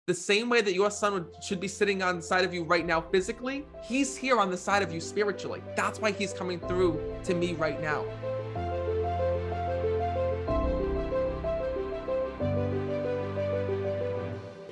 the same way that your son should be sitting on the side of you right now physically, he's here on the side of you spiritually. That's why he's coming through to me right now.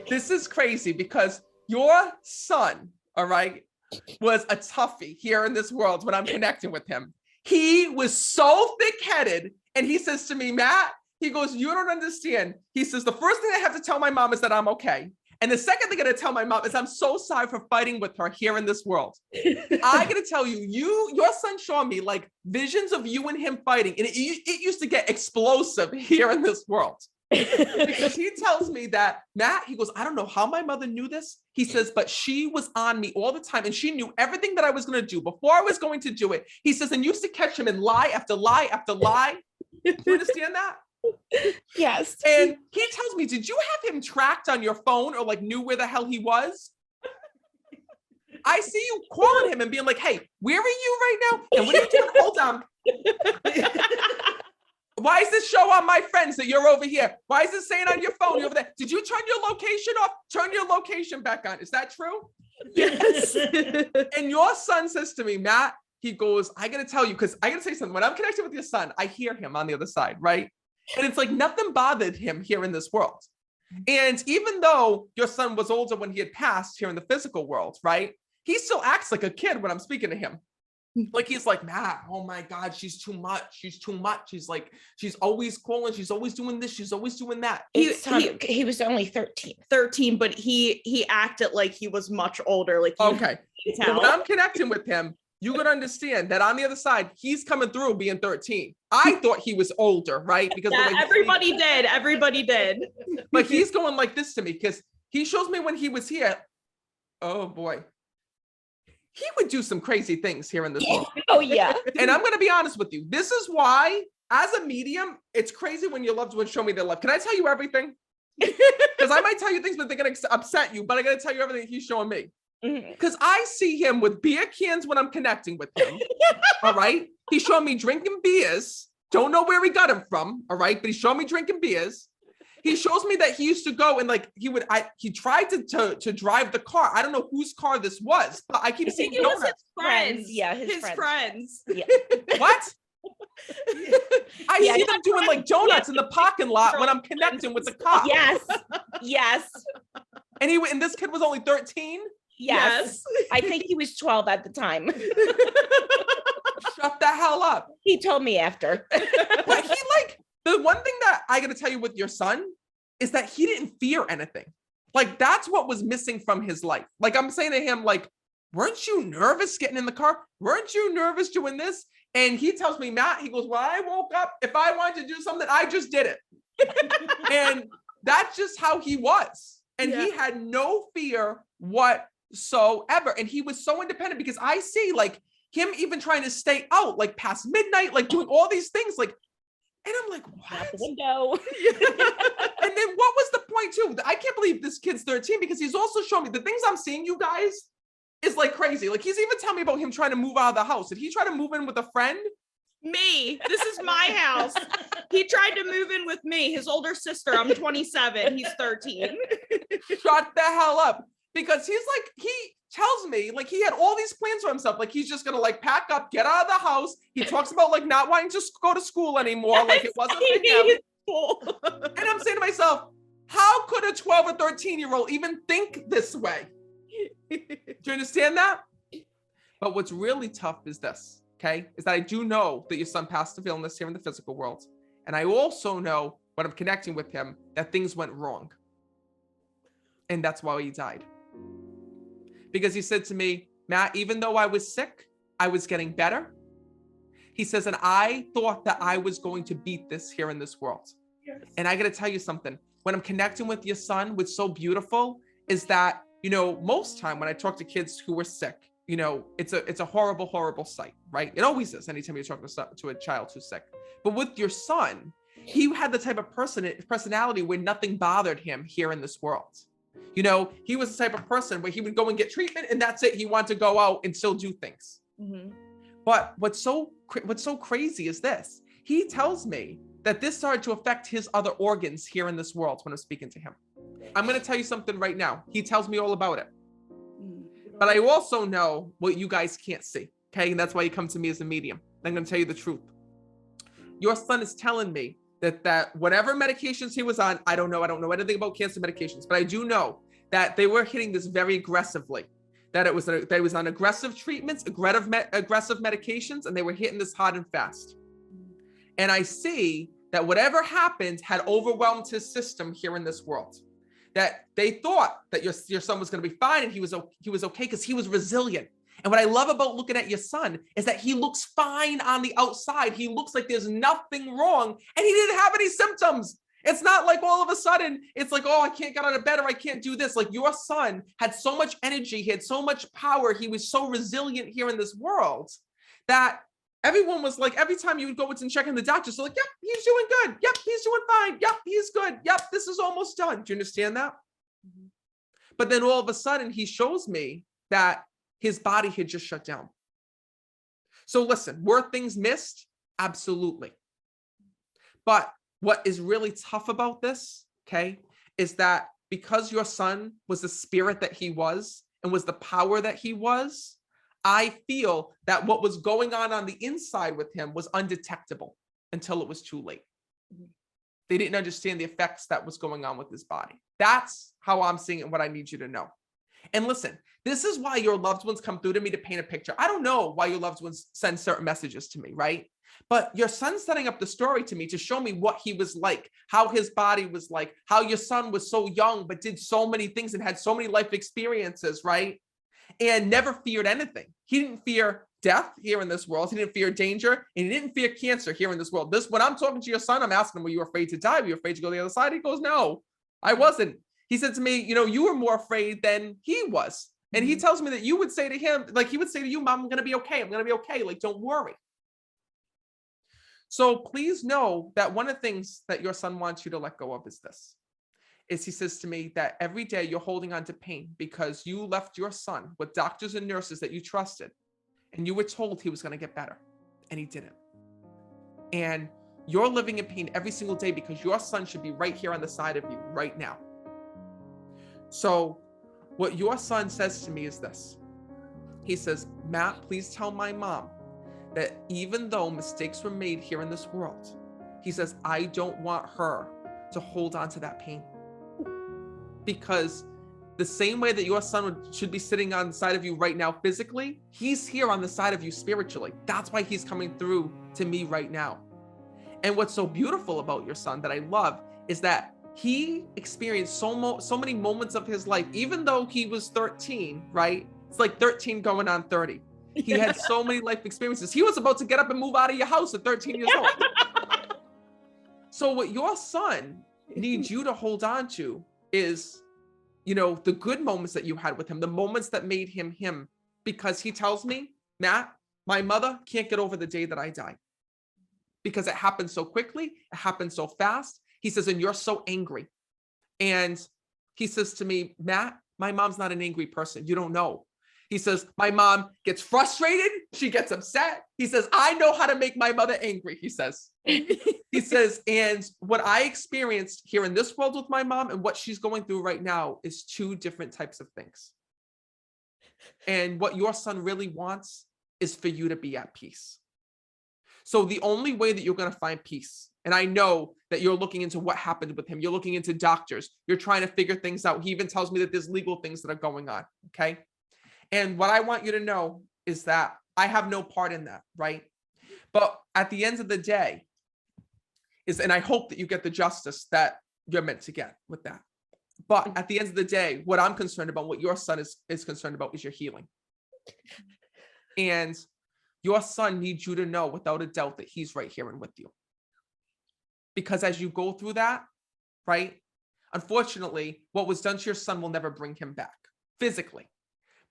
This is crazy because your son, all right, was a toughie here in this world when I'm connecting with him. He was so thick-headed, and he says to me, Matt, he goes, you don't understand. He says, the first thing I have to tell my mom is that I'm okay. And the second thing I gotta tell my mom is I'm so sorry for fighting with her here in this world. I gotta tell you, your son showed me like visions of you and him fighting, and it used to get explosive here in this world. Because he tells me that, Matt, he goes, I don't know how my mother knew this. He says, but she was on me all the time, and she knew everything that I was going to do before I was going to do it. He says, and used to catch him in lie after lie after lie. Do you understand that? Yes. And he tells me, did you have him tracked on your phone or like knew where the hell he was? I see you calling him and being like, hey, where are you right now? And what are you doing? Hold on. Why is this show on my friends that you're over here? Why is it saying on your phone you're over there? Did you turn your location off? Turn your location back on. Is that true? Yes. And your son says to me, Matt, he goes, I got to tell you, because I got to say something. When I'm connected with your son, I hear him on the other side, right? And it's like nothing bothered him here in this world. And even though your son was older when he had passed here in the physical world, right? He still acts like a kid when I'm speaking to him. Like, he's like, Matt, oh my God, she's too much. She's too much. He's like, she's always calling. She's always doing this. She's always doing that. He was only 13, but he acted like he was much older. Like, okay. So when I'm connecting with him, you gotta understand that on the other side, he's coming through being 13. I thought he was older, right? Because yeah, everybody did. But he's going like this to me because he shows me when he was here. Oh boy. He would do some crazy things here in this world. Oh, yeah. And I'm going to be honest with you. This is why, as a medium, it's crazy when your loved ones show me their love. Can I tell you everything? Because I might tell you things, but they're going to upset you. But I got to tell you everything he's showing me. Because I see him with beer cans when I'm connecting with him. All right? He's showing me drinking beers. Don't know where he got them from. All right? But he's showing me drinking beers. He shows me that he used to go and like he tried to drive the car. I don't know whose car this was, but I keep seeing donuts. It was his friends. Yeah, his friends. Yeah. What? I see them doing like donuts in the parking lot when I'm connecting with the cop. Yes. And this kid was only 13. Yes. I think he was 12 at the time. Shut the hell up. He told me after. But the one thing that I got to tell you with your son is that he didn't fear anything. Like, that's what was missing from his life. Like, I'm saying to him, like, weren't you nervous getting in the car? Weren't you nervous doing this? And he tells me, Matt, he goes, when I woke up, if I wanted to do something, I just did it. And that's just how he was. And he had no fear whatsoever. And he was so independent because I see like him even trying to stay out like past midnight, like doing all these things like, and I'm like, what? Window. And then what was the point too? I can't believe this kid's 13 because he's also showing me the things I'm seeing, you guys, is like crazy. Like, he's even telling me about him trying to move out of the house. Did he try to move in with a friend? Me. This is my house. He tried to move in with me, his older sister. I'm 27. He's 13. Shut the hell up. Because he's like, he tells me like he had all these plans for himself. Like, he's just gonna like pack up, get out of the house. He talks about like not wanting to go to school anymore. Yes, like it wasn't him. And I'm saying to myself, how could a 12 or 13-year-old even think this way? Do you understand that? But what's really tough is this, okay? Is that I do know that your son passed of illness here in the physical world. And I also know when I'm connecting with him that things went wrong. And that's why he died. Because he said to me, Matt, even though I was sick, I was getting better. He says, and I thought that I was going to beat this here in this world. Yes. And I got to tell you something. When I'm connecting with your son, what's so beautiful is that, you know, most time when I talk to kids who were sick, you know, it's a horrible, horrible sight, right? It always is anytime you talk to a child who's sick. But with your son, he had the type of personality where nothing bothered him here in this world. You know, he was the type of person where he would go and get treatment and that's it. He wanted to go out and still do things. Mm-hmm. But what's so crazy is this. He tells me that this started to affect his other organs here in this world when I'm speaking to him. I'm going to tell you something right now. He tells me all about it. Mm. But I also know what you guys can't see. Okay. And that's why you come to me as a medium. I'm going to tell you the truth. Your son is telling me that whatever medications he was on, I don't know anything about cancer medications, but I do know that they were hitting this very aggressively. That it was on aggressive treatments, aggressive medications, and they were hitting this hard and fast. And I see that whatever happened had overwhelmed his system here in this world. That they thought that your son was going to be fine and he was okay because he was resilient. And what I love about looking at your son is that he looks fine on the outside. He looks like there's nothing wrong and he didn't have any symptoms. It's not like all of a sudden it's like, oh, I can't get out of bed or I can't do this. Like your son had so much energy. He had so much power. He was so resilient here in this world that everyone was like, every time you would go and check in the doctors, they're like, yep, he's doing good. Yep, he's doing fine. Yep, he's good. Yep, this is almost done. Do you understand that? Mm-hmm. But then all of a sudden he shows me that his body had just shut down. So listen, were things missed? Absolutely. But what is really tough about this, okay, is that because your son was the spirit that he was and was the power that he was, I feel that what was going on the inside with him was undetectable until it was too late. They didn't understand the effects that was going on with his body. That's how I'm seeing it and what I need you to know. And listen, this is why your loved ones come through to me to paint a picture. I don't know why your loved ones send certain messages to me, right? But your son's setting up the story to me to show me what he was like, how his body was like, how your son was so young, but did so many things and had so many life experiences, right? And never feared anything. He didn't fear death here in this world. He didn't fear danger, and he didn't fear cancer here in this world. When I'm talking to your son, I'm asking him, were you afraid to die? Were you afraid to go to the other side? He goes, no, I wasn't. He said to me, you were more afraid than he was. And he tells me that you would say to him, like he would say to you, Mom, I'm going to be okay. I'm going to be okay. Like, don't worry. So please know that one of the things that your son wants you to let go of is this. He says to me that every day you're holding on to pain because you left your son with doctors and nurses that you trusted and you were told he was going to get better and he didn't. And you're living in pain every single day because your son should be right here on the side of you right now. So what your son says to me is this. He says, Matt, please tell my mom that even though mistakes were made here in this world, he says, I don't want her to hold on to that pain. Because the same way that your son should be sitting on the side of you right now physically, he's here on the side of you spiritually. That's why he's coming through to me right now. And what's so beautiful about your son that I love is that he experienced so many moments of his life, even though he was 13, right? It's like 13 going on 30. He had so many life experiences. He was about to get up and move out of your house at 13 years old. So what your son needs you to hold on to is, the good moments that you had with him, the moments that made him him, because he tells me, Matt, my mother can't get over the day that I die because it happened so quickly. It happened so fast. He says, and you're so angry. And he says to me, Matt, my mom's not an angry person. You don't know. He says, my mom gets frustrated. She gets upset. He says, I know how to make my mother angry, he says. He says, and what I experienced here in this world with my mom and what she's going through right now is two different types of things. And what your son really wants is for you to be at peace. So the only way that you're going to find peace, and I know that you're looking into what happened with him. You're looking into doctors. You're trying to figure things out. He even tells me that there's legal things that are going on. Okay. And what I want you to know is that I have no part in that, right? But at the end of the day, and I hope that you get the justice that you're meant to get with that. But at the end of the day, what I'm concerned about, what your son is concerned about is your healing. And your son needs you to know without a doubt that he's right here and with you. Because as you go through that, right? Unfortunately, what was done to your son will never bring him back physically.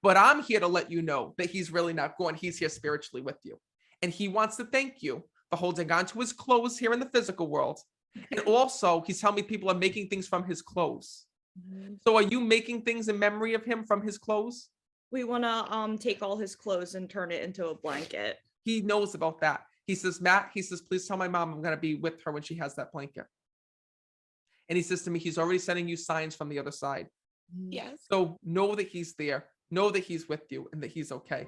But I'm here to let you know that he's really not going. He's here spiritually with you. And he wants to thank you for holding on to his clothes here in the physical world. And also, he's telling me people are making things from his clothes. So are you making things in memory of him from his clothes? We want to take all his clothes and turn it into a blanket. He knows about that. He says, Matt, he says, please tell my mom I'm going to be with her when she has that blanket. And he says to me, he's already sending you signs from the other side. Yes. So know that he's there, know that he's with you, and that he's okay.